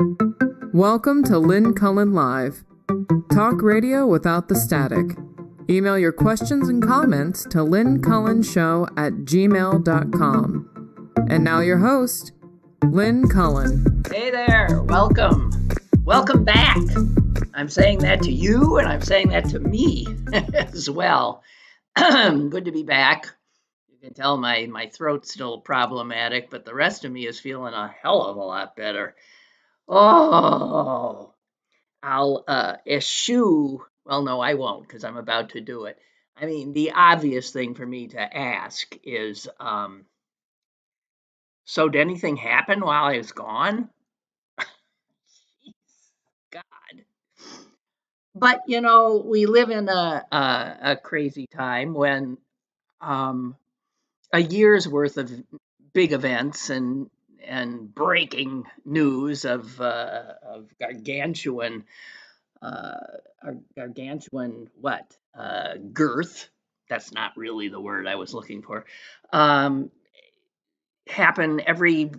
Welcome to Lynn Cullen Live. Talk radio without the static. Email your questions and comments to lynncullenshow@gmail.com. And now your host, Lynn Cullen. Hey there, welcome. Welcome back. I'm saying that to you, and I'm saying that to me as well. Good to be back. You can tell my throat's still problematic, but the rest of me is feeling a hell of a lot better. Oh, I'll eschew. Well, no, I won't, because I'm about to do it. I mean, the obvious thing for me to ask is, so did anything happen while I was gone? God. But you know, we live in a crazy time when a year's worth of big events and breaking news of gargantuan what girth. That's not really the word I was looking for. Um, happen every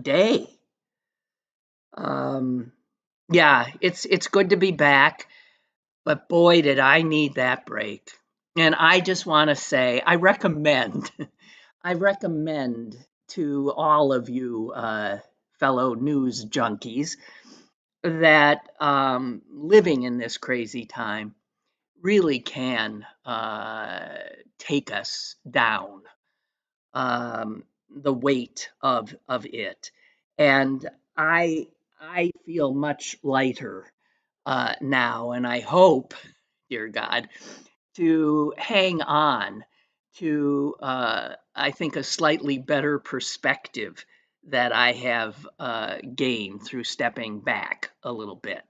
day. Yeah, it's good to be back. But boy, did I need that break. And I just want to say, I recommend, I recommend to all of you fellow news junkies that living in this crazy time really can take us down, the weight of it. And I feel much lighter now, and I hope, dear God, to hang on to, I think, a slightly better perspective that I have gained through stepping back a little bit.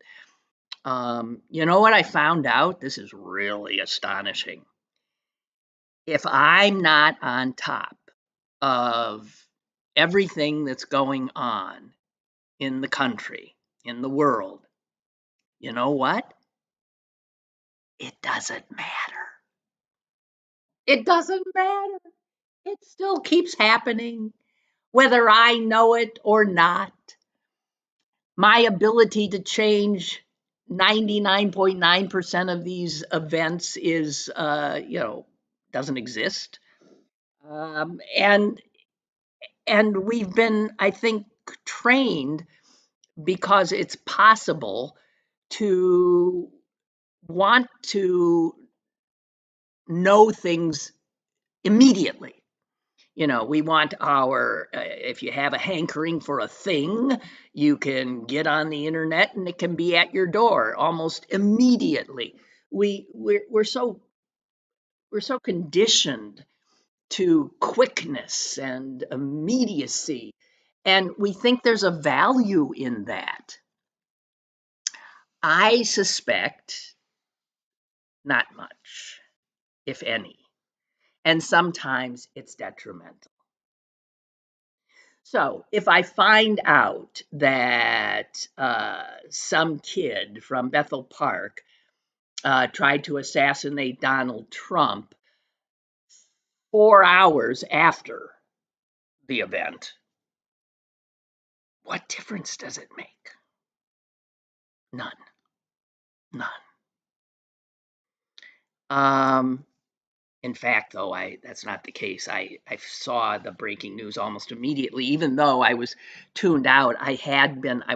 You know what I found out? This is really astonishing. If I'm not on top of everything that's going on in the country, in the world, you know what? It doesn't matter. It doesn't matter. It still keeps happening, whether I know it or not. My ability to change 99.9% of these events is, doesn't exist. And we've been, I think, trained because it's possible to want to know things immediately. You know, we want our, if you have a hankering for a thing, you can get on the internet and it can be at your door almost immediately. We're so conditioned to quickness and immediacy, and we think there's a value in that. I suspect not much, if any, and sometimes it's detrimental. So if I find out that some kid from Bethel Park tried to assassinate Donald Trump 4 hours after the event, what difference does it make? None. None. In fact, though, that's not the case. I saw the breaking news almost immediately, even though I was tuned out. I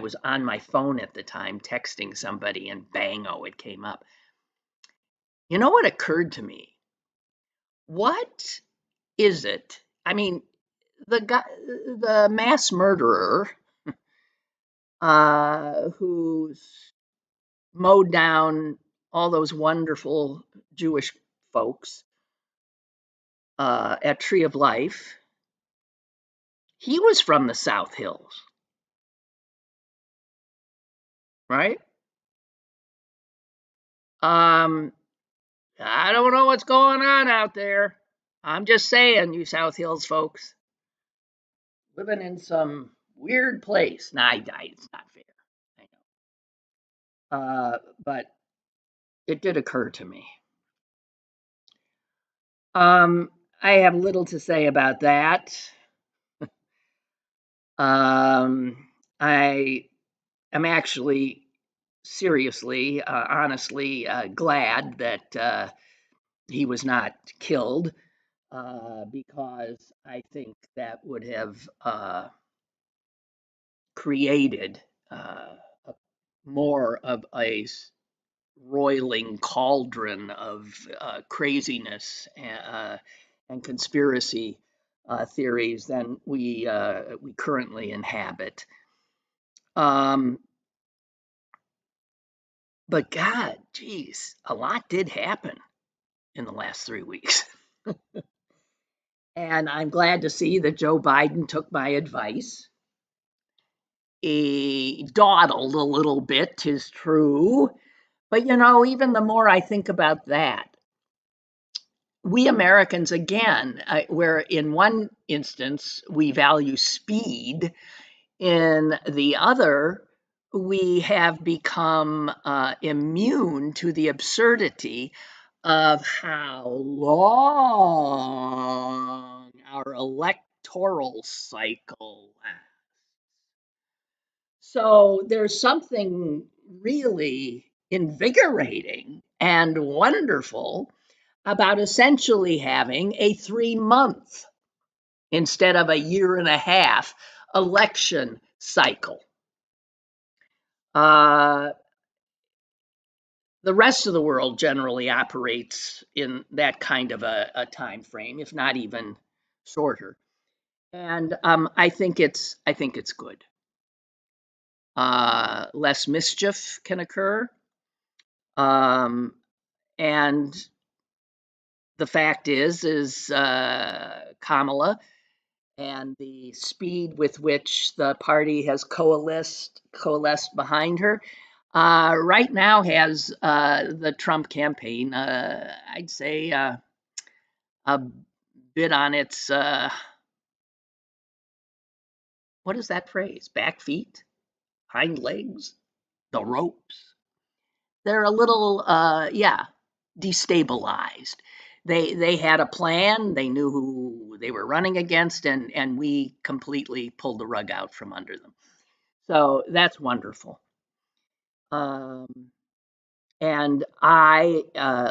was on my phone at the time texting somebody, and bango, it came up. You know what occurred to me? What is it? I mean, the mass murderer who's mowed down all those wonderful Jewish folks at Tree of Life, he was from the South Hills, right? I don't know what's going on out there. I'm just saying, you South Hills folks, living in some weird place. Nah, it's not fair. I know. But it did occur to me. I have little to say about that. I am actually seriously, honestly glad that he was not killed because I think that would have created a, more of a roiling cauldron of craziness and conspiracy theories than we currently inhabit. Um, but God, geez, a lot did happen in the last 3 weeks. And I'm glad to see that Joe Biden took my advice. He dawdled a little bit, 'tis true. But even the more I think about that, we Americans, again, where in one instance we value speed, in the other, we have become immune to the absurdity of how long our electoral cycle lasts. So there's something really invigorating and wonderful about essentially having a 3 month instead of a year and a half election cycle. Uh, the rest of the world generally operates in that kind of a time frame, if not even shorter. And I think it's good. Less mischief can occur, um, and the fact is Kamala and the speed with which the party has coalesced behind her right now has the Trump campaign, I'd say, a bit on its what is that phrase? Back feet, hind legs, the ropes. They're a little, yeah, destabilized. They had a plan. They knew who they were running against, and we completely pulled the rug out from under them. So that's wonderful. Um, and I,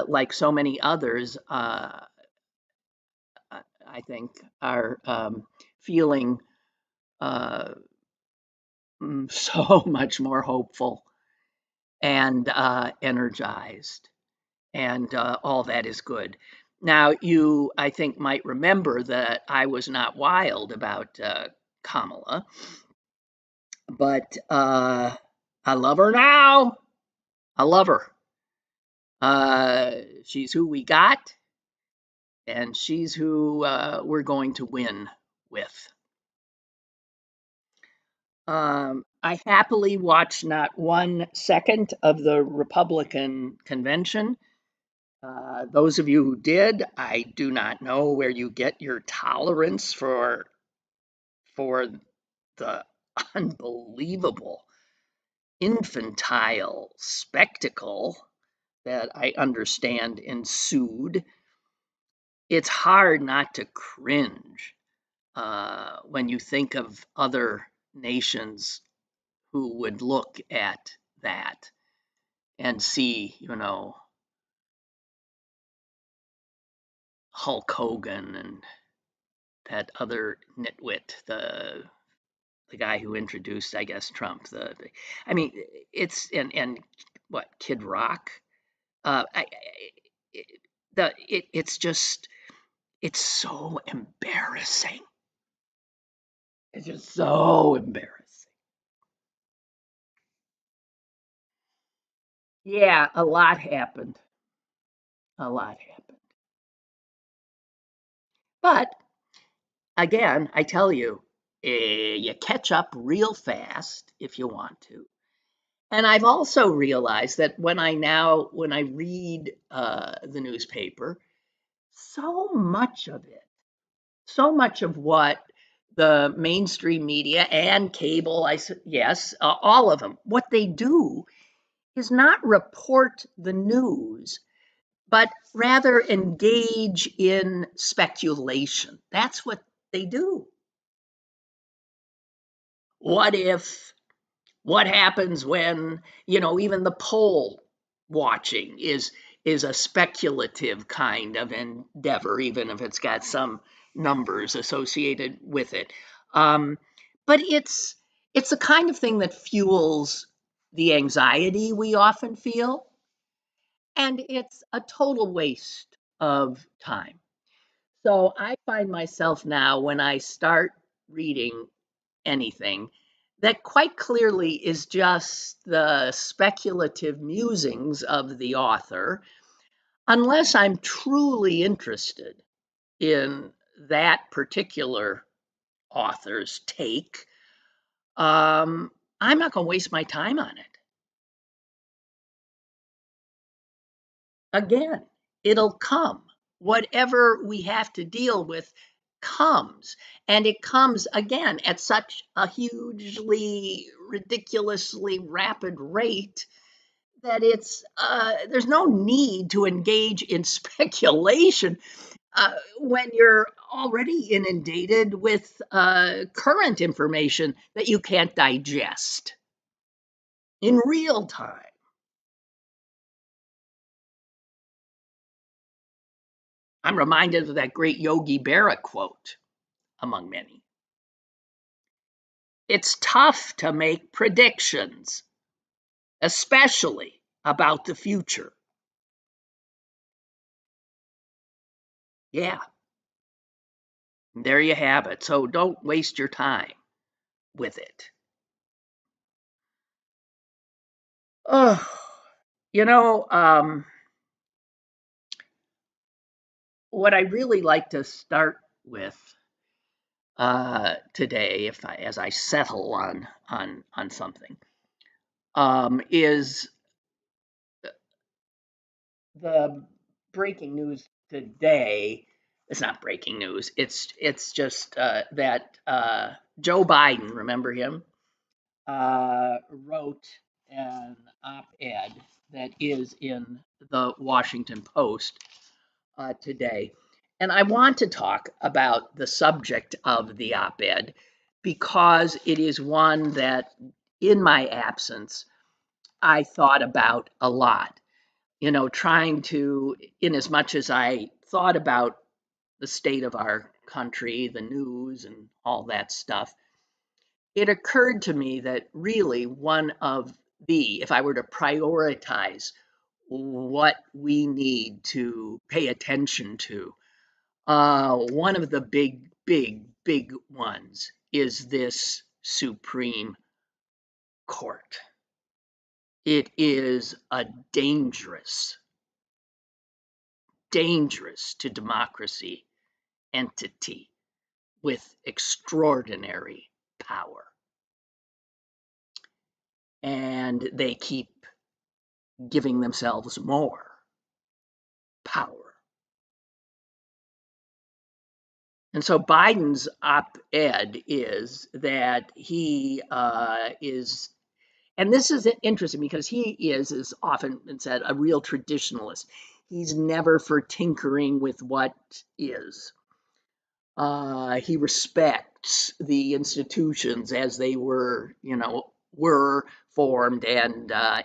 like so many others, I think, are feeling uh, so much more hopeful and energized, and all that is good. Now, you, I think, might remember that I was not wild about Kamala, but I love her now. I love her. She's who we got, and she's who we're going to win with. I happily watched not 1 second of the Republican convention. Those of you who did, I do not know where you get your tolerance for the unbelievable infantile spectacle that I understand ensued. It's hard not to cringe when you think of other nations who would look at that and see, Hulk Hogan and that other nitwit, the guy who introduced, I guess, Trump. I mean, it's and what, Kid Rock. It's just, it's so embarrassing. It's just so embarrassing. Yeah, a lot happened. A lot happened. But again, I tell you, you catch up real fast if you want to. And I've also realized that when I read the newspaper, so much of it, so much of what the mainstream media and cable, yes, all of them, what they do is not report the news, but rather engage in speculation. That's what they do. What if What happens when, even the poll watching is a speculative kind of endeavor, even if it's got some numbers associated with it. But it's the kind of thing that fuels the anxiety we often feel, and it's a total waste of time. So I find myself now, when I start reading anything, that quite clearly is just the speculative musings of the author, unless I'm truly interested in that particular author's take, I'm not going to waste my time on it. Again, it'll come. Whatever we have to deal with comes. And it comes again at such a hugely, ridiculously rapid rate that there's no need to engage in speculation when you're already inundated with current information that you can't digest in real time. I'm reminded of that great Yogi Berra quote, among many. It's tough to make predictions, especially about the future. Yeah, there you have it. So don't waste your time with it. Oh, what I really like to start with today, as I settle on something, is the breaking news today. It's not breaking news. It's just that Joe Biden, remember him, wrote an op-ed that is in the Washington Post today. And I want to talk about the subject of the op-ed because it is one that, in my absence, I thought about a lot. Trying to, in as much as I thought about the state of our country, the news, and all that stuff, it occurred to me that really one of if I were to prioritize what we need to pay attention to, one of the big ones is this Supreme Court. It is a dangerous to democracy entity with extraordinary power. And they keep giving themselves more power. And so Biden's op-ed is that he is, and this is interesting because he is often been said, a real traditionalist. He's never for tinkering with what is. He respects the institutions as they were formed and are.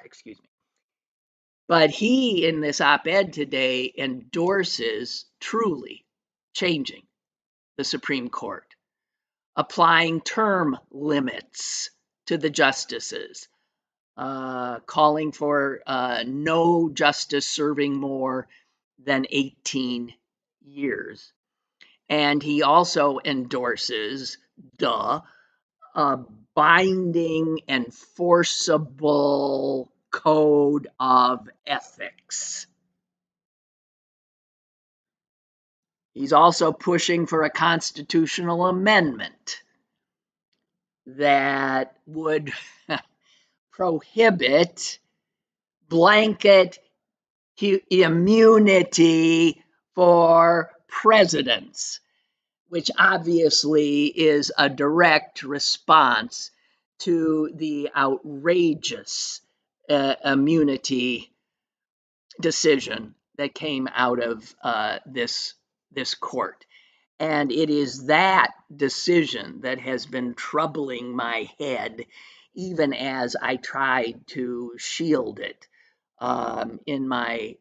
Excuse me. But he, in this op-ed today, endorses truly changing the Supreme Court, applying term limits to the justices, calling for no justice serving more than 18 years. And he also endorses a binding, enforceable code of ethics. He's also pushing for a constitutional amendment that would prohibit blanket immunity for presidents, which obviously is a direct response to the outrageous immunity decision that came out of this court. And it is that decision that has been troubling my head, even as I tried to shield it in my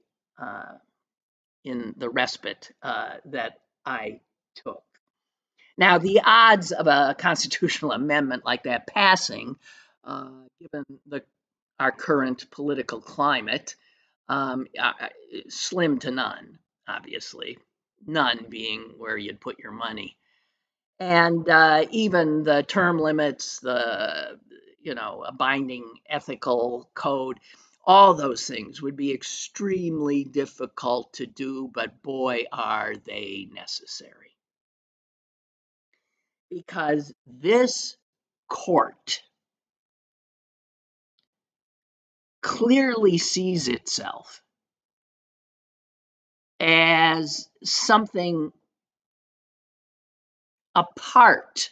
in the respite that I took. Now, the odds of a constitutional amendment like that passing, given our current political climate, slim to none, obviously, none being where you'd put your money. And even the term limits, a binding ethical code, all those things would be extremely difficult to do, but boy, are they necessary. Because this court clearly sees itself as something apart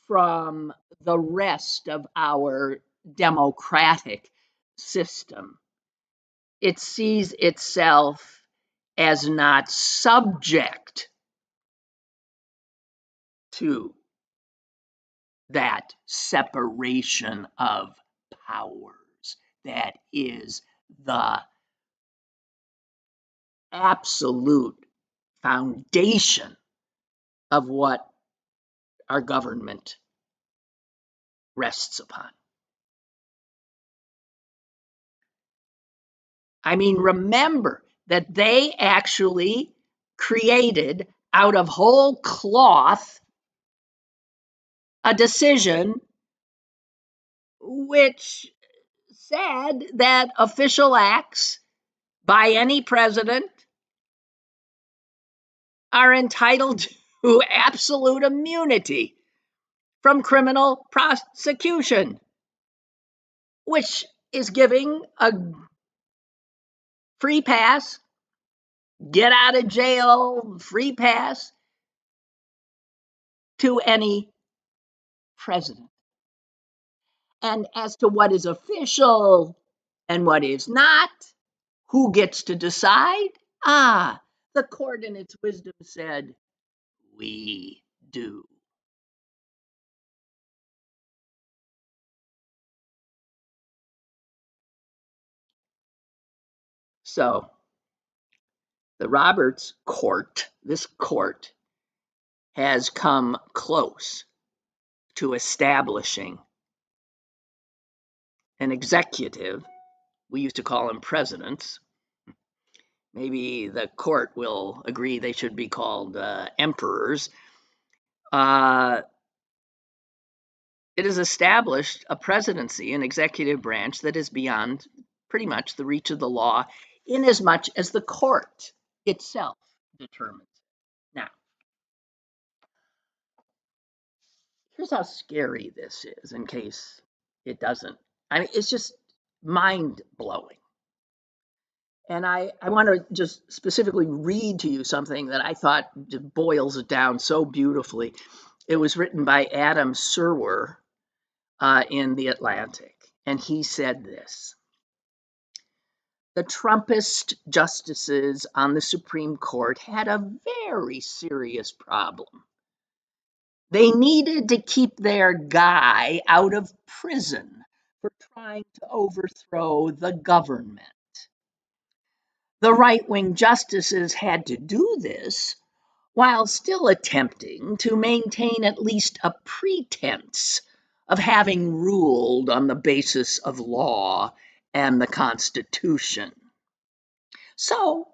from the rest of our democratic system. It sees itself as not subject to that separation of powers that is the absolute foundation of what our government rests upon. I mean, remember that they actually created out of whole cloth a decision which said that official acts by any president are entitled to absolute immunity from criminal prosecution, which is giving a free pass, get out of jail, free pass to any president. And as to what is official and what is not, who gets to decide? The court in its wisdom said, we do. So the Roberts court, this court, has come close to establishing an executive. We used to call them presidents. Maybe the court will agree they should be called emperors. It has established a presidency, an executive branch that is beyond pretty much the reach of the law, inasmuch as the court itself determines. Now, here's how scary this is, in case it doesn't. I mean, it's just mind blowing. And I want to just specifically read to you something that I thought boils it down so beautifully. It was written by Adam Serwer in The Atlantic, and he said this: the Trumpist justices on the Supreme Court had a very serious problem. They needed to keep their guy out of prison for trying to overthrow the government. The right-wing justices had to do this while still attempting to maintain at least a pretense of having ruled on the basis of law and the Constitution. So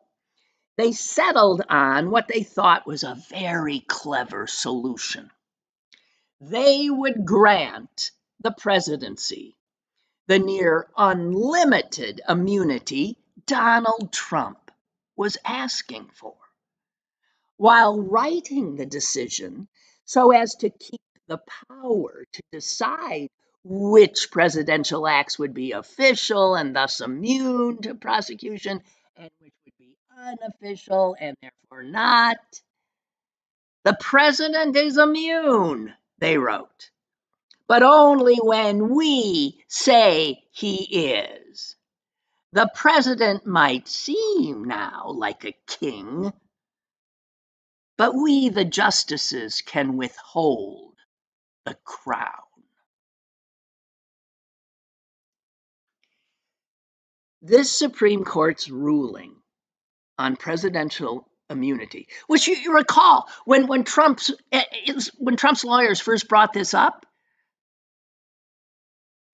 they settled on what they thought was a very clever solution. They would grant the presidency the near unlimited immunity Donald Trump was asking for, while writing the decision so as to keep the power to decide which presidential acts would be official and thus immune to prosecution and which would be unofficial and therefore not. The president is immune, they wrote, but only when we say he is. The president might seem now like a king, but we, the justices, can withhold the crown. This Supreme Court's ruling on presidential immunity, which you recall when Trump's lawyers first brought this up,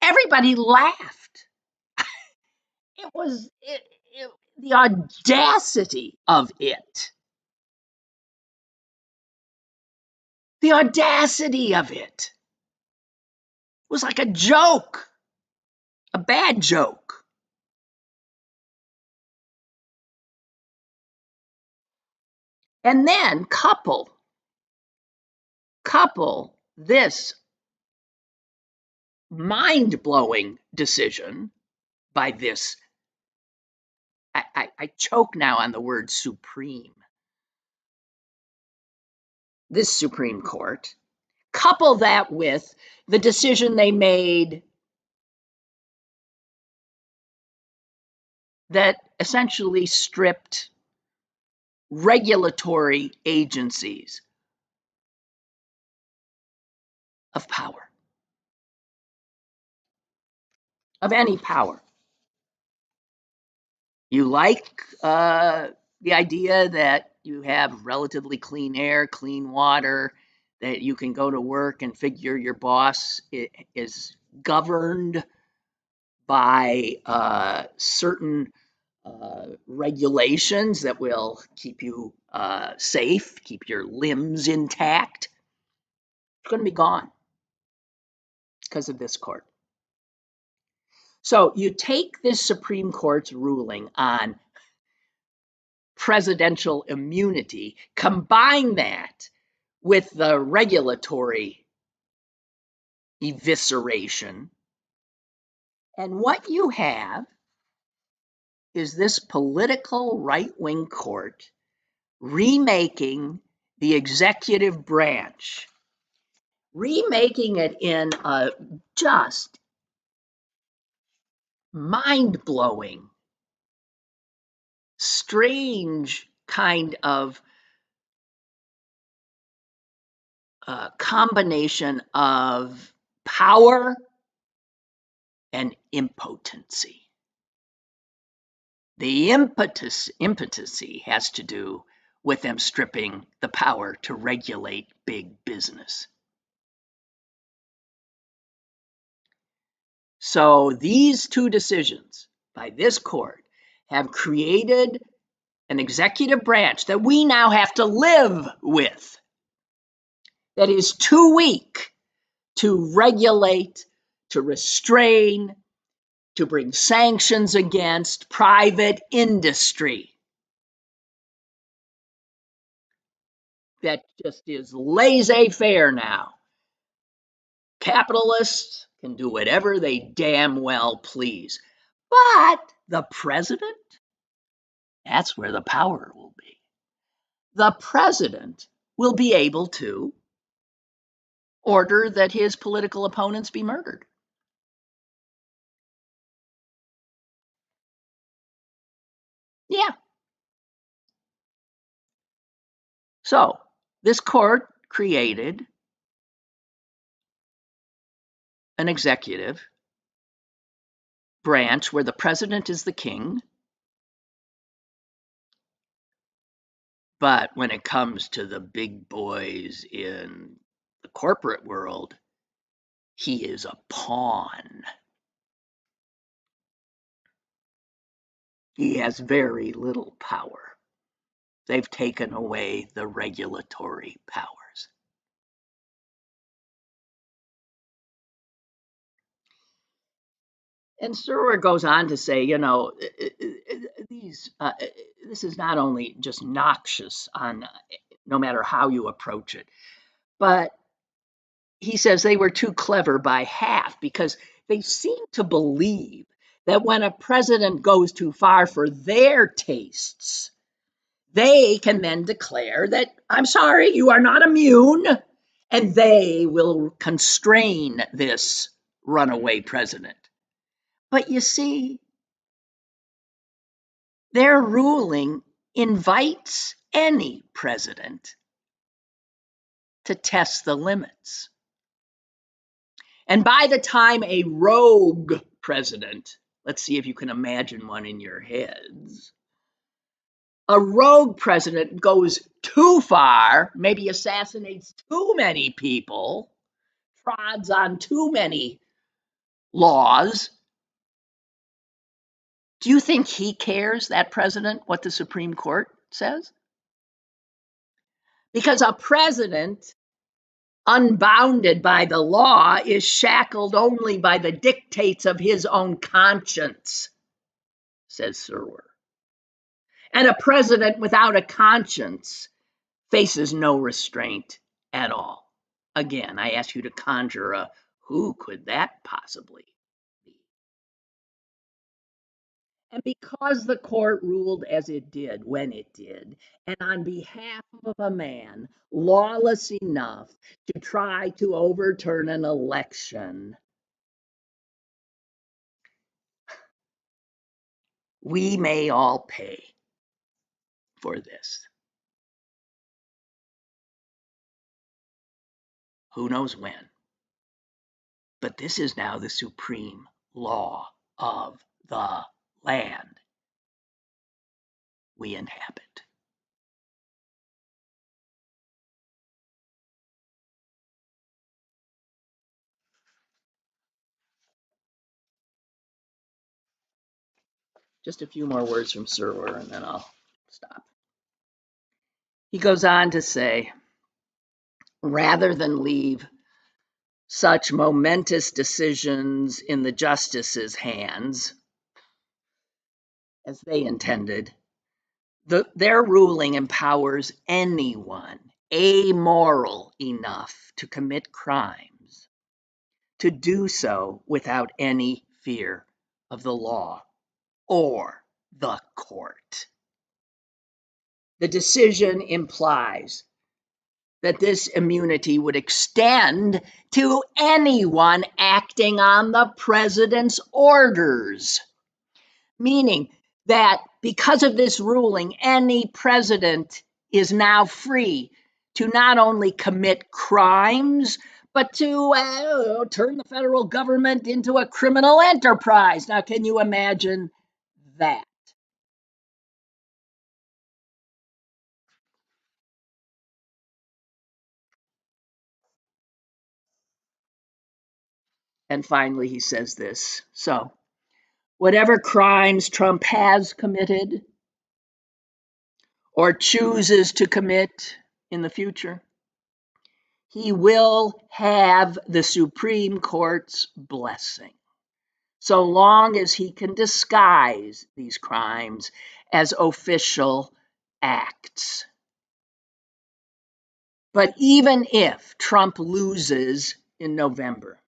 everybody laughed. It was the audacity of it. The audacity of it was like a joke, a bad joke. And then couple this mind-blowing decision by this, I choke now on the word supreme, this Supreme Court, couple that with the decision they made that essentially stripped regulatory agencies of power, of any power. You like the idea that you have relatively clean air, clean water, that you can go to work and figure your boss is governed by certain regulations that will keep you safe, keep your limbs intact. It's going to be gone because of this court. So you take this Supreme Court's ruling on presidential immunity, combine that with the regulatory evisceration, and what you have is this political right-wing court remaking the executive branch, remaking it in a just mind-blowing, strange kind of combination of power and impotency. The impotency has to do with them stripping the power to regulate big business. So these two decisions by this court have created an executive branch that we now have to live with, that is too weak to regulate, to restrain, to bring sanctions against private industry. That just is laissez-faire now. Capitalists can do whatever they damn well please. But the president, that's where the power will be. The president will be able to order that his political opponents be murdered. Yeah. So this court created an executive branch where the president is the king. But when it comes to the big boys in the corporate world, he is a pawn. He has very little power. They've taken away the regulatory powers. And Sewer goes on to say, this is not only just noxious on no matter how you approach it, but he says they were too clever by half because they seem to believe that when a president goes too far for their tastes, they can then declare that, I'm sorry, you are not immune, and they will constrain this runaway president. But you see, their ruling invites any president to test the limits. And by the time a rogue president, let's see if you can imagine one in your heads, a rogue president goes too far, maybe assassinates too many people, trods on too many laws, do you think he cares, that president, what the Supreme Court says? Because a president, unbounded by the law, is shackled only by the dictates of his own conscience, says Serwer. And a president without a conscience faces no restraint at all. Again, I ask you to conjure a who could that possibly be? And because the court ruled as it did when it did, and on behalf of a man lawless enough to try to overturn an election, we may all pay for this. Who knows when? But this is now the supreme law of the land we inhabit. Just a few more words from Serwer and then I'll stop. He goes on to say, rather than leave such momentous decisions in the justices' hands, as they intended, their ruling empowers anyone amoral enough to commit crimes to do so without any fear of the law or the court. The decision implies that this immunity would extend to anyone acting on the president's orders, meaning that because of this ruling, any president is now free to not only commit crimes, but to turn the federal government into a criminal enterprise. Now, can you imagine that? And finally, he says this. So, whatever crimes Trump has committed or chooses to commit in the future, he will have the Supreme Court's blessing, so long as he can disguise these crimes as official acts. But even if Trump loses in November,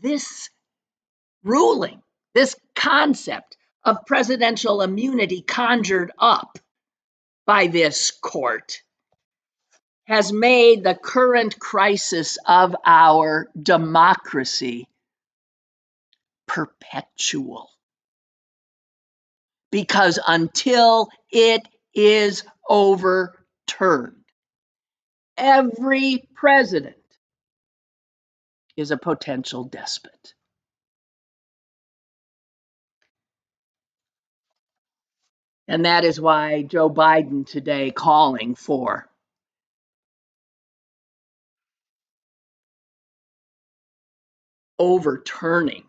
this ruling, this concept of presidential immunity conjured up by this court, has made the current crisis of our democracy perpetual. Because until it is overturned, every president is a potential despot. And that is why Joe Biden today calling for overturning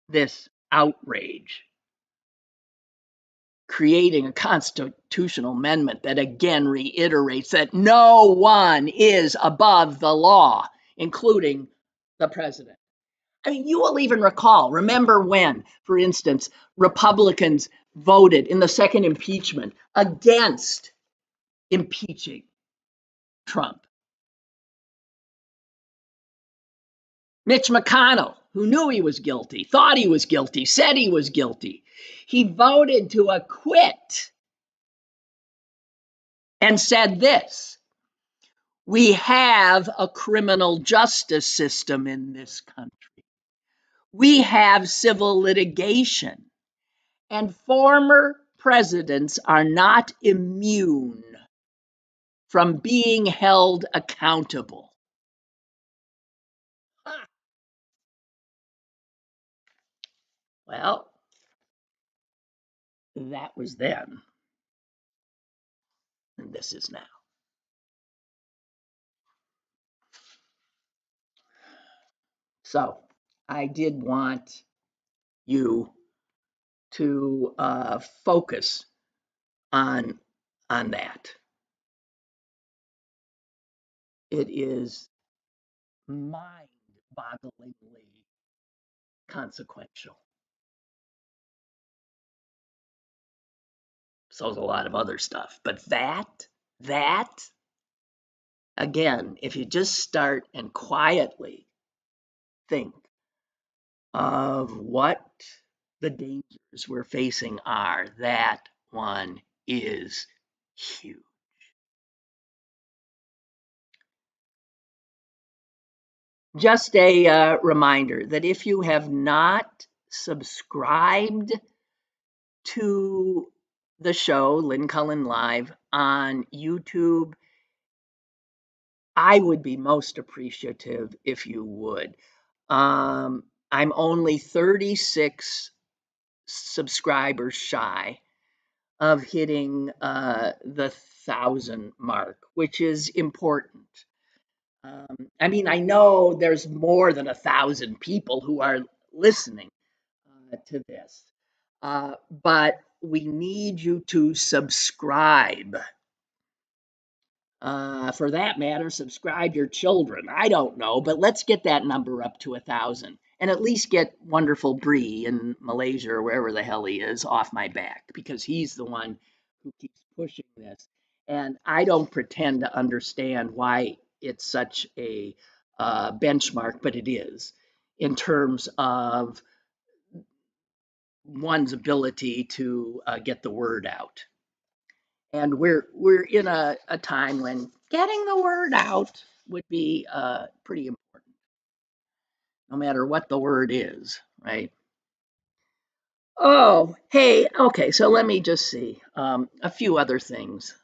this outrage, creating a constitutional amendment that again reiterates that no one is above the law, including the president. I mean, you will even recall, remember when, for instance, Republicans voted in the second impeachment against impeaching Trump. Mitch McConnell, who knew he was guilty, thought he was guilty, said he was guilty, he voted to acquit and said this: we have a criminal justice system in this country. We have civil litigation, and former presidents are not immune from being held accountable. Well, that was then, and this is now. So I did want you to focus on that. It is mind-bogglingly consequential. So is a lot of other stuff, but that again, if you just start and quietly think of what the dangers we're facing are, that one is huge. Just a reminder that if you have not subscribed to the show, Lynn Cullen Live, on YouTube, I would be most appreciative if you would. I'm only 36 subscribers shy of hitting the 1,000 mark, which is important. I mean, I know there's more than 1,000 people who are listening to this, but we need you to subscribe. For that matter, subscribe your children. I don't know, but let's get that number up to 1,000 and at least get wonderful Bree in Malaysia or wherever the hell he is off my back, because he's the one who keeps pushing this. And I don't pretend to understand why it's such a benchmark, but it is in terms of one's ability to get the word out. And we're in a time when getting the word out would be pretty important, no matter what the word is, right? Oh, hey, okay, so let me just see a few other things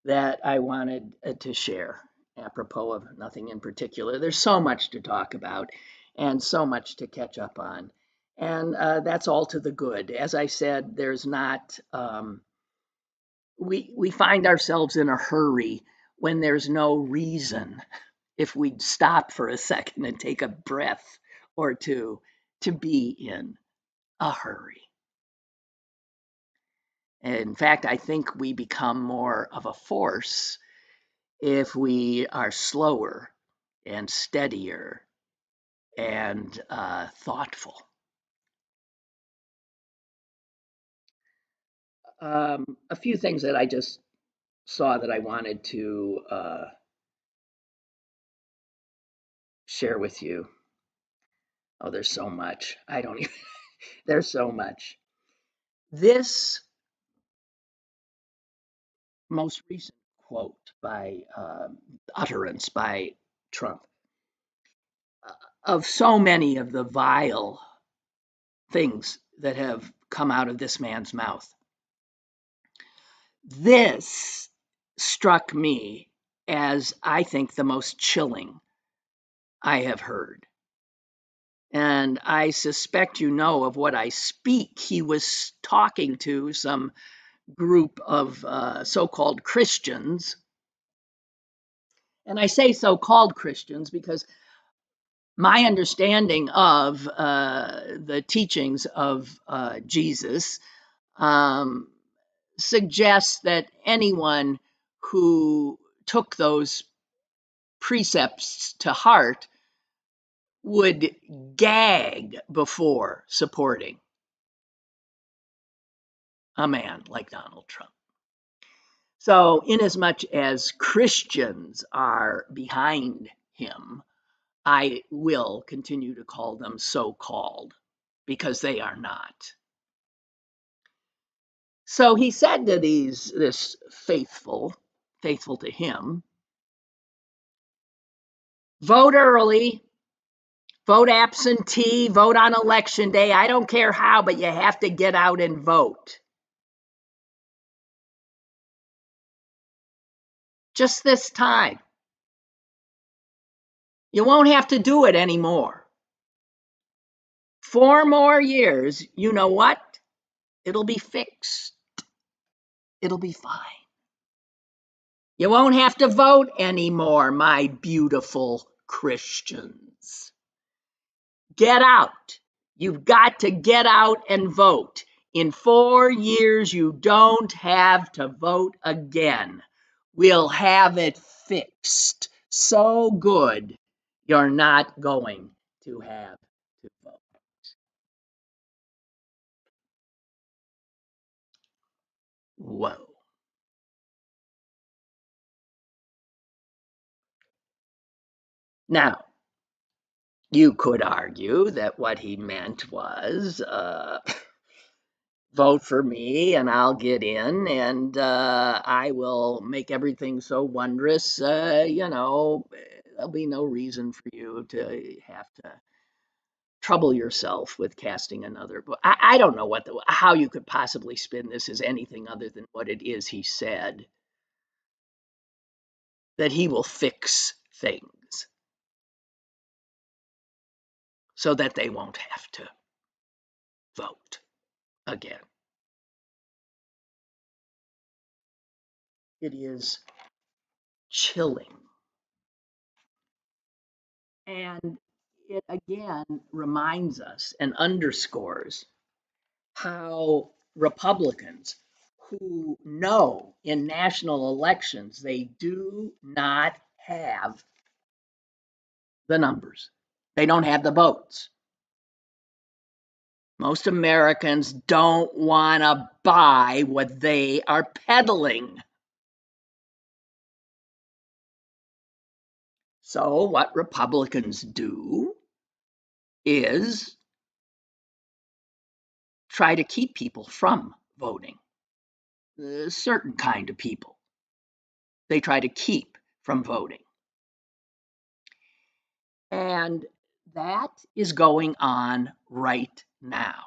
that I wanted to share apropos of nothing in particular. There's so much to talk about and so much to catch up on, and that's all to the good. As I said, there's not we find ourselves in a hurry when there's no reason, if we'd stop for a second and take a breath or two, to be in a hurry. In fact, I think we become more of a force if we are slower and steadier and thoughtful. A few things that I just saw that I wanted to share with you. Oh, there's so much. I don't even, there's so much. This most recent quote by utterance by Trump, of so many of the vile things that have come out of this man's mouth, this struck me as, I think, the most chilling I have heard. And I suspect you know of what I speak. He was talking to some group of so-called Christians. And I say so-called Christians because my understanding of the teachings of Jesus suggests that anyone who took those precepts to heart would gag before supporting a man like Donald Trump. So, inasmuch as Christians are behind him, I will continue to call them so-called, because they are not. So he said to this faithful to him, vote early, vote absentee, vote on election day. I don't care how, but you have to get out and vote. just this time. You won't have to do it anymore. 4 more years, you know what? It'll be fixed. It'll be fine. You won't have to vote anymore, my beautiful Christians. Get out. You've got to get out and vote. In 4 years, you don't have to vote again. We'll have it fixed. So good, you're not going to have to vote. Whoa. Now, you could argue that what he meant was vote for me and I'll get in and I will make everything so wondrous, there'll be no reason for you to have to trouble yourself with casting another vote. I don't know how you could possibly spin this as anything other than what it is he said, that he will fix things so that they won't have to vote again. It is chilling. And it again reminds us and underscores how Republicans who know in national elections they do not have the numbers, they don't have the votes. Most Americans don't want to buy what they are peddling. So, what Republicans do is try to keep people from voting. A certain kind of people they try to keep from voting. And that is going on right now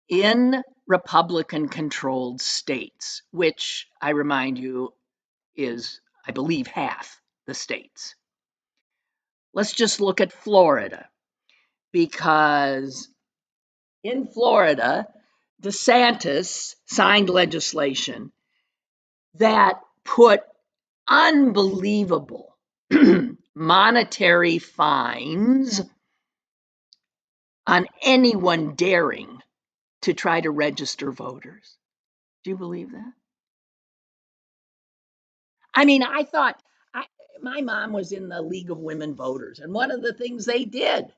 in Republican-controlled states, which I remind you is, I believe, half the states. Let's just look at Florida, because in Florida, DeSantis signed legislation that put unbelievable monetary fines on anyone daring to try to register voters. Do you believe that? I mean, my mom was in the League of Women Voters, and one of the things they did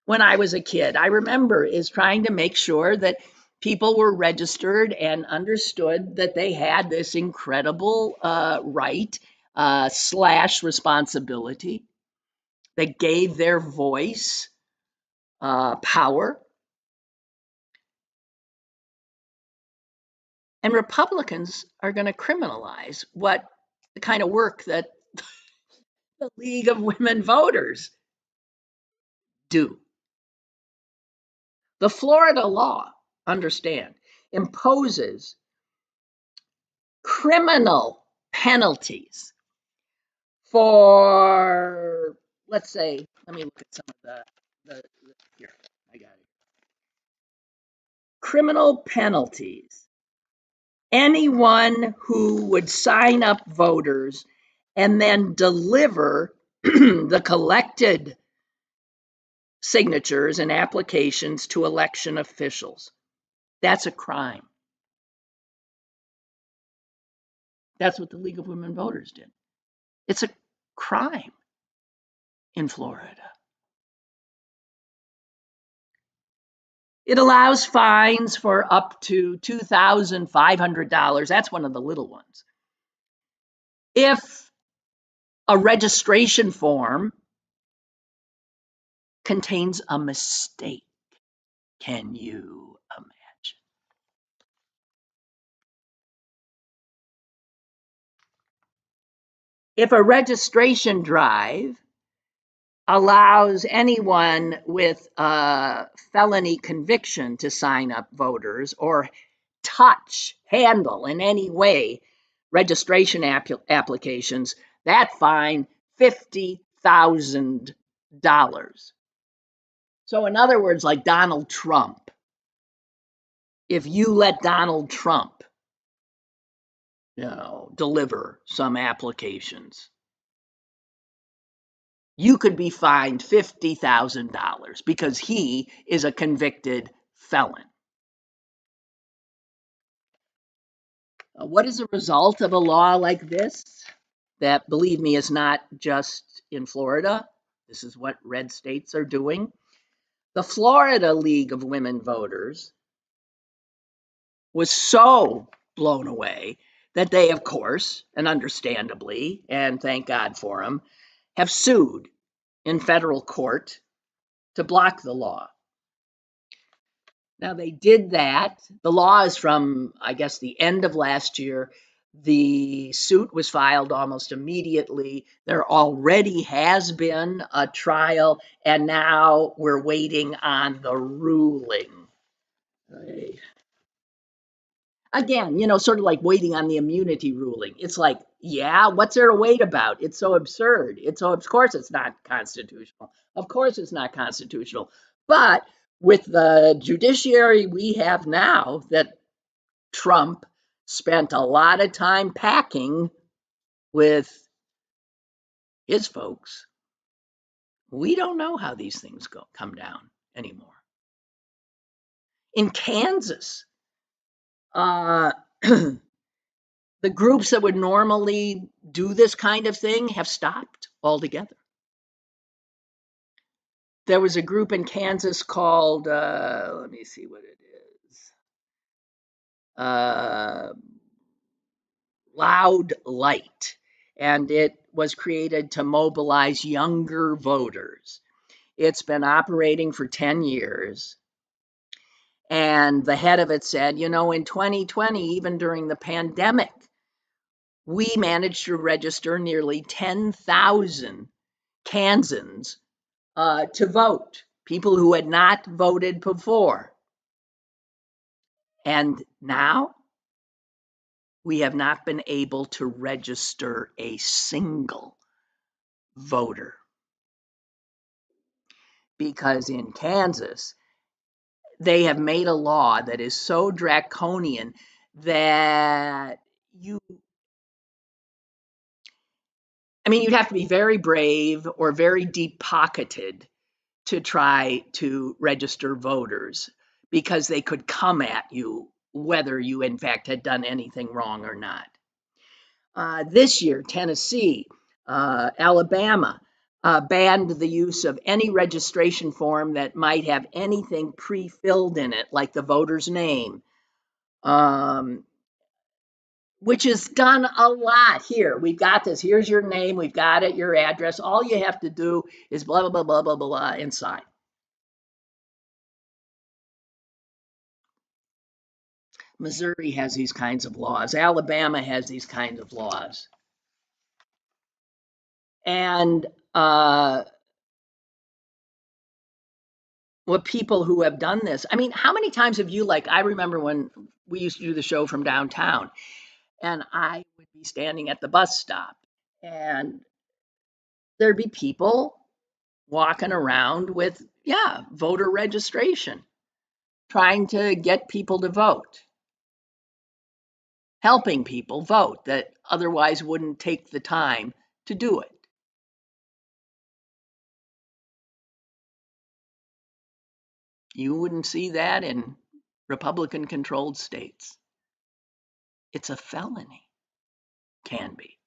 when I was a kid, I remember, is trying to make sure that people were registered and understood that they had this incredible right / responsibility that gave their voice power. And Republicans are going to criminalize the kind of work that the League of Women Voters do. The Florida law, understand, imposes criminal penalties for, let's say, let me look at some of the here, I got it. Criminal penalties. Anyone who would sign up voters and then deliver the collected signatures and applications to election officials. That's a crime. That's what the League of Women Voters did. It's a crime in Florida. It allows fines for up to $2,500. That's one of the little ones. If a registration form contains a mistake, can you imagine? If a registration drive allows anyone with a felony conviction to sign up voters or handle in any way registration applications, that fine $50,000. So in other words, like Donald Trump, if you let Donald Trump, deliver some applications, you could be fined $50,000 because he is a convicted felon. What is the result of a law like this? That, believe me, is not just in Florida. This is what red states are doing. The Florida League of Women Voters was so blown away that they, of course, and understandably, and thank God for them, have sued in federal court to block the law. Now, they did that. The law is from, I guess, the end of last year. The suit was filed almost immediately. There already has been a trial, and now we're waiting on the ruling. Again, sort of like waiting on the immunity ruling. It's like, yeah, what's there to wait about? It's so absurd. Of course it's not constitutional. Of course it's not constitutional. But with the judiciary we have now, that Trump spent a lot of time packing with his folks, we don't know how these things come down anymore. In Kansas, the groups that would normally do this kind of thing have stopped altogether. There was a group in Kansas called, let me see what it is, Loud Light, and it was created to mobilize younger voters. It's been operating for 10 years. And the head of it said, in 2020, even during the pandemic, we managed to register nearly 10,000 Kansans to vote, people who had not voted before. And now we have not been able to register a single voter. Because in Kansas, they have made a law that is so draconian that you'd have to be very brave or very deep-pocketed to try to register voters, because they could come at you whether you in fact had done anything wrong or not. This year, Tennessee, Alabama banned the use of any registration form that might have anything pre-filled in it, like the voter's name, which is done a lot here. We've got this. Here's your name. We've got it, your address. All you have to do is blah, blah, blah, blah, blah, blah, and sign. Missouri has these kinds of laws. Alabama has these kinds of laws. And what people who have done this, how many times have you, I remember when we used to do the show from downtown, and I would be standing at the bus stop, and there'd be people walking around with, voter registration, trying to get people to vote, helping people vote that otherwise wouldn't take the time to do it. You wouldn't see that in Republican-controlled states. It's a felony. Can be.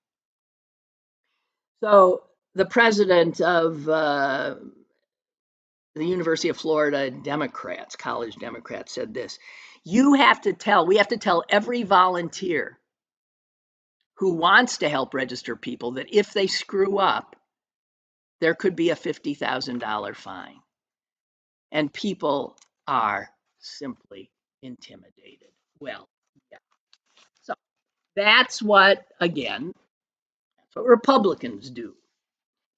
So the president of the University of Florida Democrats, college Democrats, said this: we have to tell every volunteer who wants to help register people that if they screw up, there could be a $50,000 fine. And people are simply intimidated. Well, yeah. So that's what Republicans do,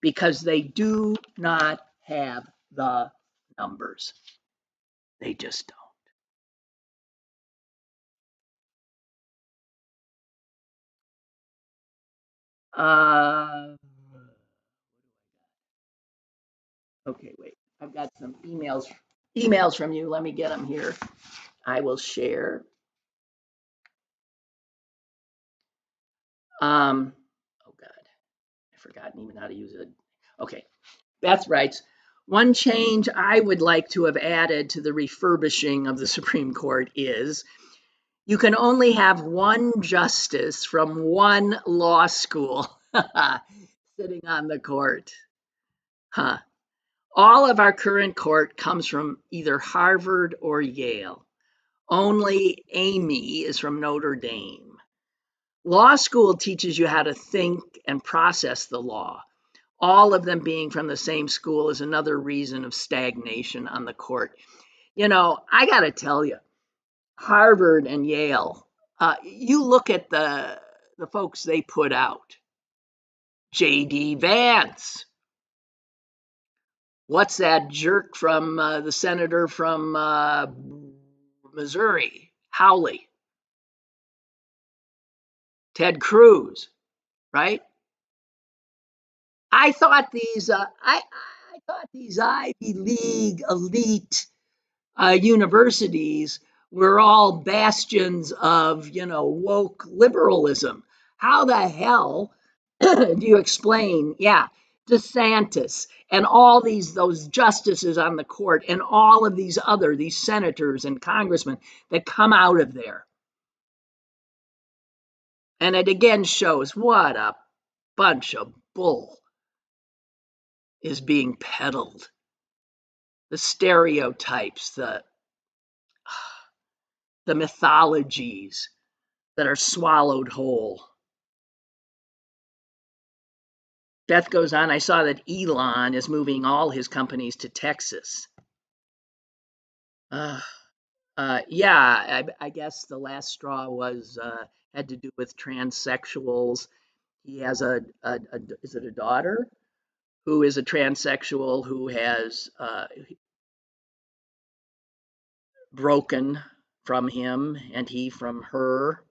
because they do not have the numbers. They just don't. Okay, wait. I've got some emails from you. Let me get them here. I will share. Oh God, I've forgotten even how to use it. Okay, Beth writes, one change I would like to have added to the refurbishing of the Supreme Court is you can only have one justice from one law school sitting on the court. Huh. All of our current court comes from either Harvard or Yale. Only Amy is from Notre Dame. Law school teaches you how to think and process the law. All of them being from the same school is another reason of stagnation on the court. You know, I got to tell you, Harvard and Yale, you look at the folks they put out. J.D. Vance. What's that jerk from the senator from Missouri? Howley. Ted Cruz, right? I thought these Ivy League elite universities were all bastions of, woke liberalism. How the hell do you explain? Yeah, DeSantis and all those justices on the court and all of these senators and congressmen that come out of there. And it again shows what a bunch of bull is being peddled. The stereotypes, the mythologies that are swallowed whole. Beth goes on, I saw that Elon is moving all his companies to Texas. Yeah, I guess the last straw was had to do with transsexuals. He has is it a daughter who is a transsexual who has broken from him and he from her.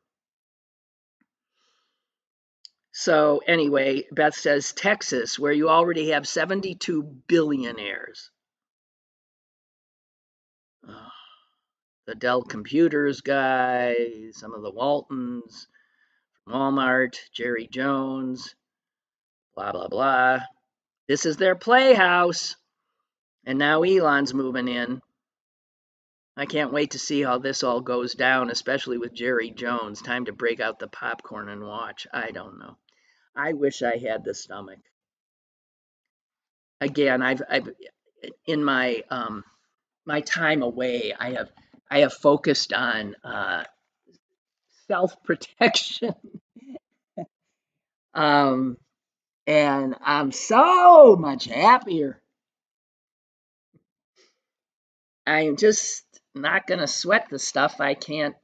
So anyway, Beth says Texas, where you already have 72 billionaires. The Dell Computers guy, some of the Waltons, Walmart, Jerry Jones, blah, blah, blah. This is their playhouse. And now Elon's moving in. I can't wait to see how this all goes down, especially with Jerry Jones. Time to break out the popcorn and watch. I don't know. I wish I had the stomach. Again, I've in my my time away, I have focused on self-protection. And I'm so much happier. I'm just not going to sweat the stuff I can't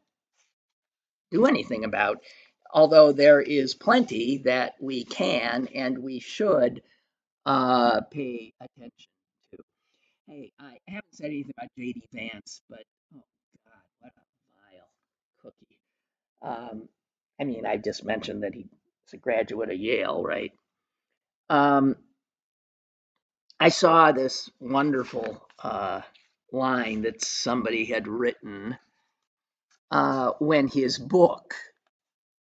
do anything about. Although there is plenty that we can and we should pay attention to. Hey, I haven't said anything about J.D. Vance, but oh God, what a vile cookie. I mean, I just mentioned that he's a graduate of Yale, right? I saw this wonderful line that somebody had written when his book,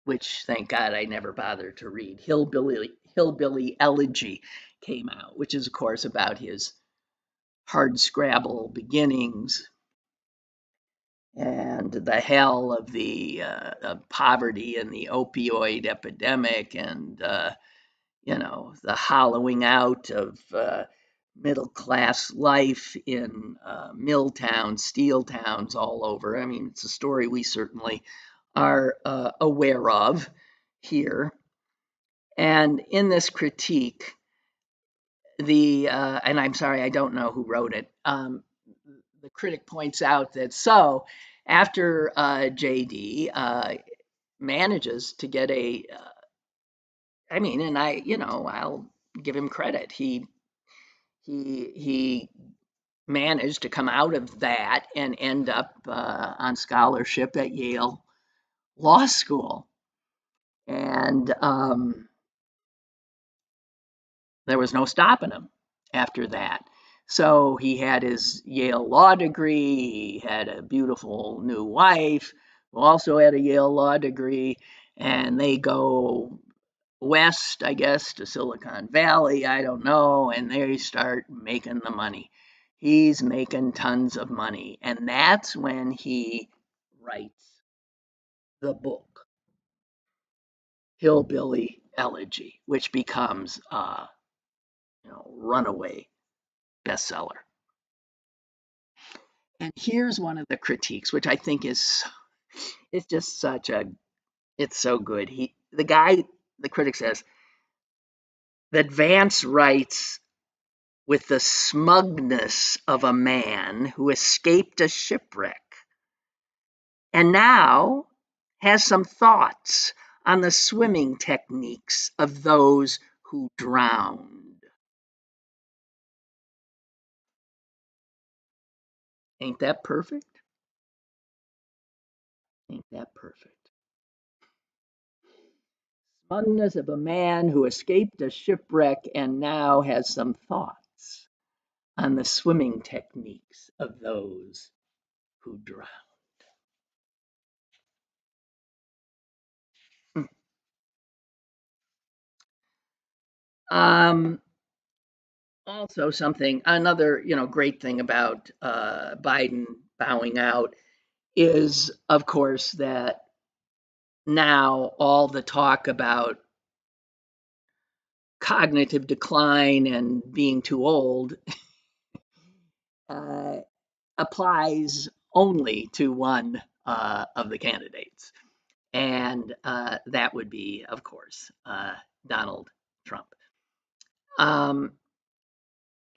which thank God I never bothered to read, Hillbilly Elegy, came out, which is, of course, about his hardscrabble beginnings and the hell of the poverty and the opioid epidemic and, the hollowing out of middle class life in mill towns, steel towns all over. I mean, it's a story we certainly are aware of here. And in this critique, and I'm sorry, I don't know who wrote it. The critic points out that after JD manages to get and I'll give him credit. He managed to come out of that and end up on scholarship at Yale Law School. And there was no stopping him after that. So he had his Yale law degree, he had a beautiful new wife who also had a Yale law degree, and they go west, I guess, to Silicon Valley, I don't know, and they start making the money. He's making tons of money, and that's when he writes the book, Hillbilly Elegy, which becomes a runaway bestseller. And here's one of the critiques, which I think is it's just such a it's so good. The critic says that Vance writes with the smugness of a man who escaped a shipwreck and now has some thoughts on the swimming techniques of those who drowned. Ain't that perfect? Ain't that perfect? Smugness of a man who escaped a shipwreck and now has some thoughts on the swimming techniques of those who drown. Um, Also, another great thing about Biden bowing out is, of course, that now all the talk about cognitive decline and being too old uh, applies only to one of the candidates. And that would be, of course, Donald Trump. Um,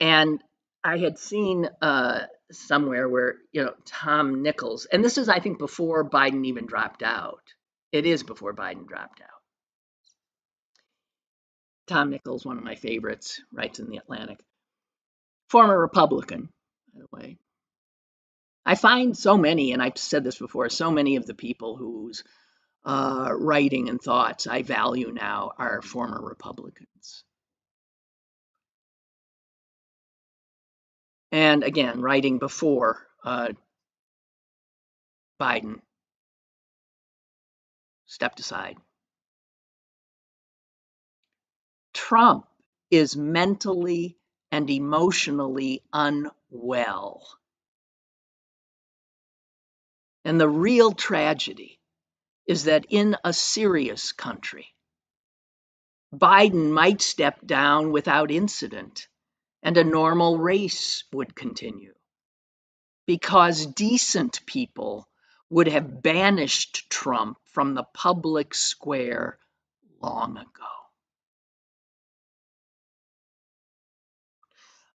and I had seen somewhere where, Tom Nichols, and this is, I think, before Biden even dropped out. It is before Biden dropped out. Tom Nichols, one of my favorites, writes in The Atlantic. Former Republican, by the way. I find so many, and I've said this before, so many of the people whose writing and thoughts I value now are former Republicans. And again, writing before Biden stepped aside. Trump is mentally and emotionally unwell. And the real tragedy is that in a serious country, Biden might step down without incident and a normal race would continue because decent people would have banished Trump from the public square long ago.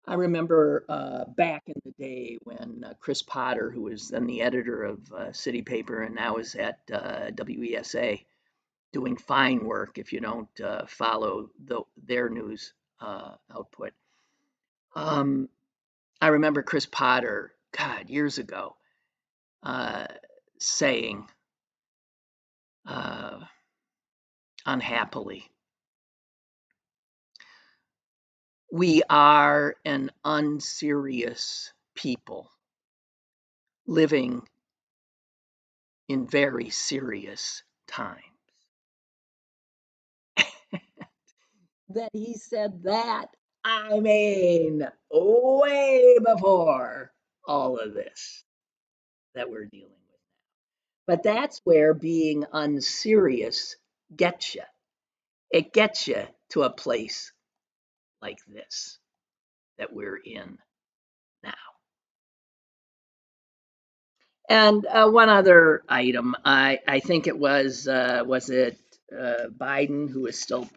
I remember back in the day when Chris Potter, who was then the editor of City Paper and now is at WESA, doing fine work if you don't follow their news output. I remember Chris Potter, God, years ago, saying unhappily, we are an unserious people living in very serious times. That he said that, I mean, way before all of this that we're dealing with. But that's where being unserious gets you. It gets you to a place like this that we're in now. And one other item, I think it was it Biden who is still,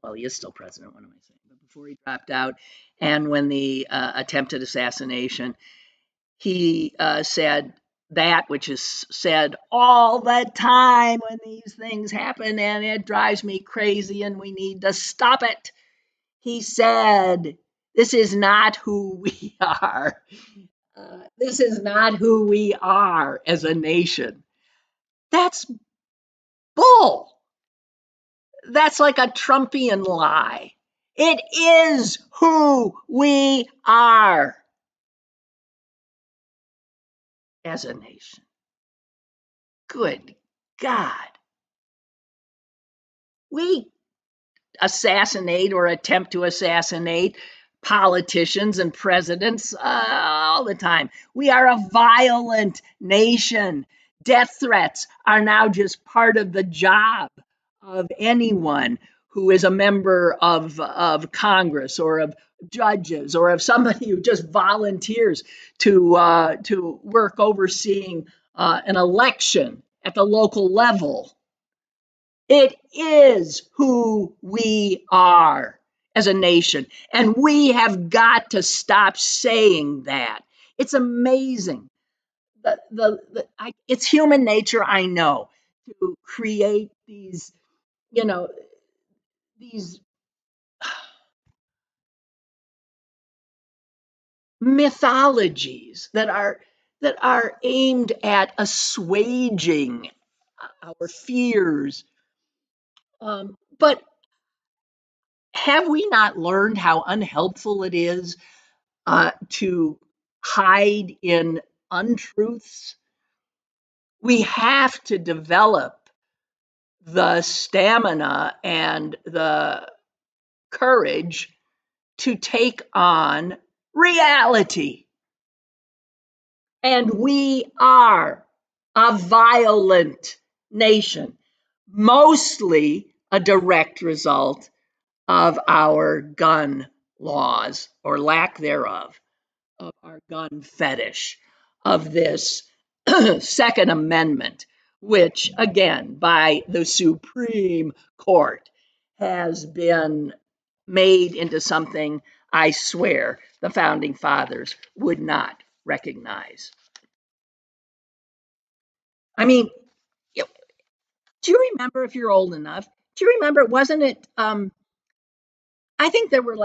well, he is still president, what am I saying? But before he dropped out, and when the attempted assassination, he said that which is said all the time when these things happen, and it drives me crazy, and we need to stop it. He said, "This is not who we are. This is not who we are as a nation." That's bull. That's like a Trumpian lie. It is who we are as a nation. Good God. We assassinate or attempt to assassinate politicians and presidents all the time. We are a violent nation. Death threats are now just part of the job of anyone who is a member of Congress or of judges or of somebody who just volunteers to work overseeing an election at the local level. It is who we are as a nation, and we have got to stop saying that. It's amazing. It's human nature, I know, to create these, these mythologies that are aimed at assuaging our fears. But have we not learned how unhelpful it is to hide in untruths? We have to develop the stamina and the courage to take on reality. And we are a violent nation, mostly a direct result of our gun laws or lack thereof, of our gun fetish, of this Second Amendment, which, again, by the Supreme Court, has been made into something I swear the founding fathers would not recognize. I mean, do you remember, if you're old enough, do you remember, wasn't it, I think there were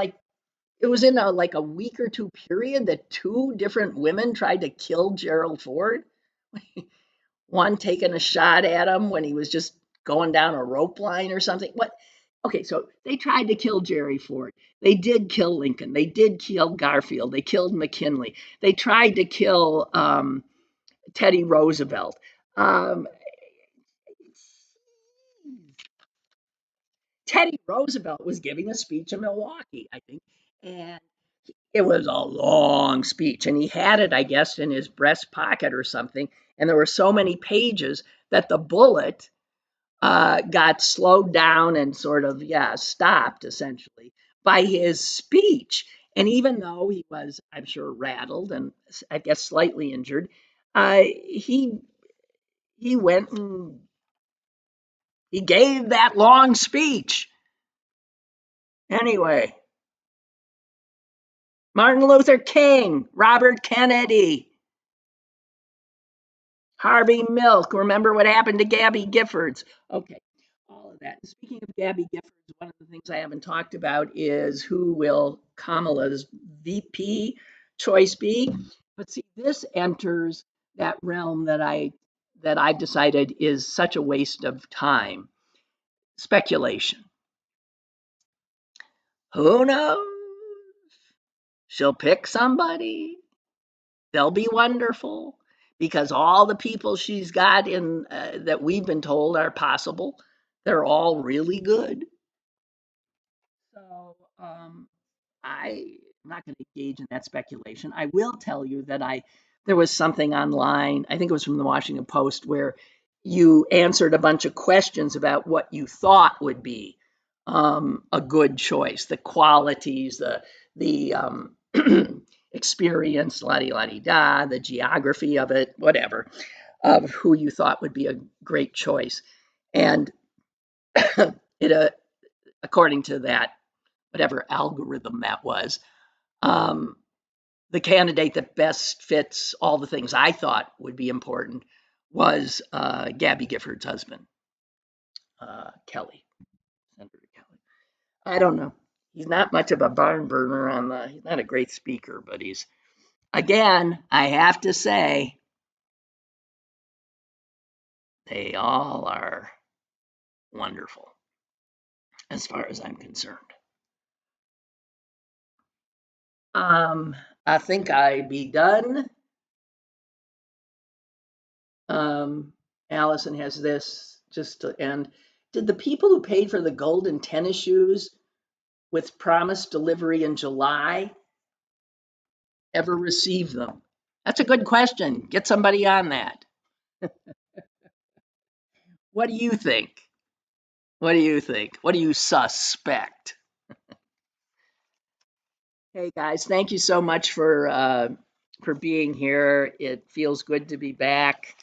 it was in a week or two period that two different women tried to kill Gerald Ford. One taking a shot at him when he was just going down a rope line or something. What? Okay, so they tried to kill Jerry Ford. They did kill Lincoln. They did kill Garfield. They killed McKinley. They tried to kill Teddy Roosevelt. Teddy Roosevelt was giving a speech in Milwaukee, I think, and it was a long speech, and he had it, I guess, in his breast pocket or something. And there were so many pages that the bullet got slowed down and sort of, stopped essentially by his speech. And even though he was, I'm sure, rattled and I guess slightly injured, he went and he gave that long speech. Anyway, Martin Luther King, Robert Kennedy, Harvey Milk. Remember what happened to Gabby Giffords? Okay, all of that. Speaking of Gabby Giffords, one of the things I haven't talked about is who will Kamala's VP choice be. But see, this enters that realm that I've decided is such a waste of time. Speculation. Who knows? She'll pick somebody. They'll be wonderful because all the people she's got in that we've been told are possible, they're all really good. So I'm not going to engage in that speculation. I will tell you that there was something online, I think it was from the Washington Post, where you answered a bunch of questions about what you thought would be a good choice, the qualities, the experience, la-di-la-di-da, the geography of it, whatever, of who you thought would be a great choice. And according to that, whatever algorithm that was, the candidate that best fits all the things I thought would be important was Gabby Giffords' husband, Kelly, Senator Kelly. I don't know. He's not much of a barn burner he's not a great speaker, but again, I have to say, they all are wonderful as far as I'm concerned. I think I be done. Allison has this just to end. Did the people who paid for the golden tennis shoes with promised delivery in July ever receive them? That's a good question. Get somebody on that. What do you think? What do you think? What do you suspect? Hey guys, thank you so much for being here. It feels good to be back,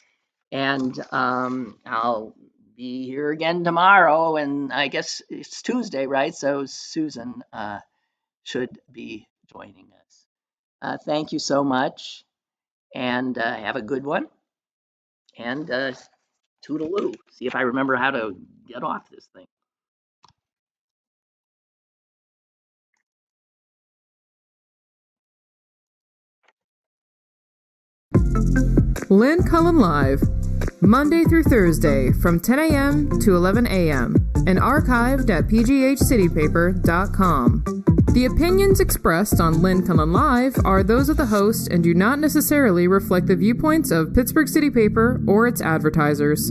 and I'll be here again tomorrow. And I guess it's Tuesday, right? So Susan should be joining us. Thank you so much, and have a good one. And toodaloo. See if I remember how to get off this thing. Lynn Cullen Live, Monday through Thursday from 10 a.m. to 11 a.m. and archived at pghcitypaper.com. The opinions expressed on Lynn Cullen Live are those of the host and do not necessarily reflect the viewpoints of Pittsburgh City Paper or its advertisers.